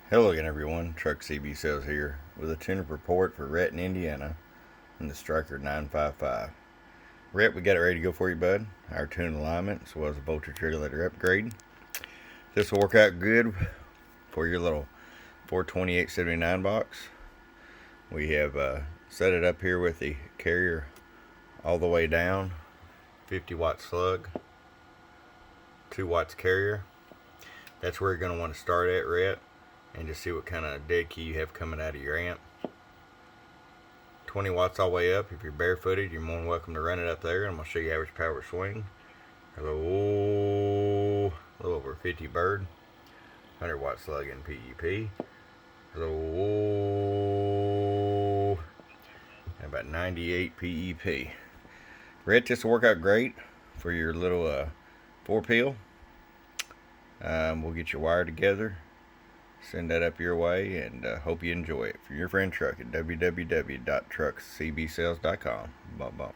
Hello again everyone, Truck CB Sales here with a tune-up report for Rhett in Indiana and the Stryker 955. Rhett, we got it ready to go for you, bud. Our tune alignment as well as a voltage regulator upgrade. This will work out good for your little 42879 box. We have set it up here with the carrier all the way down, 50 watt slug, 2 watts carrier. That's where you're going to want to start at, Rhett, and just see what kind of dead key you have coming out of your amp. 20 watts all the way up. If you're barefooted, you're more than welcome to run it up there. I'm going to show you average power swing. A little over 50 bird, 100 watt slug in PEP. About 98 PEP. Rhett, this will work out great for your little 4-peel. We'll get your wire together, send that up your way, and hope you enjoy it. For your friend Truck at www.truckcbsales.com. Bump bump.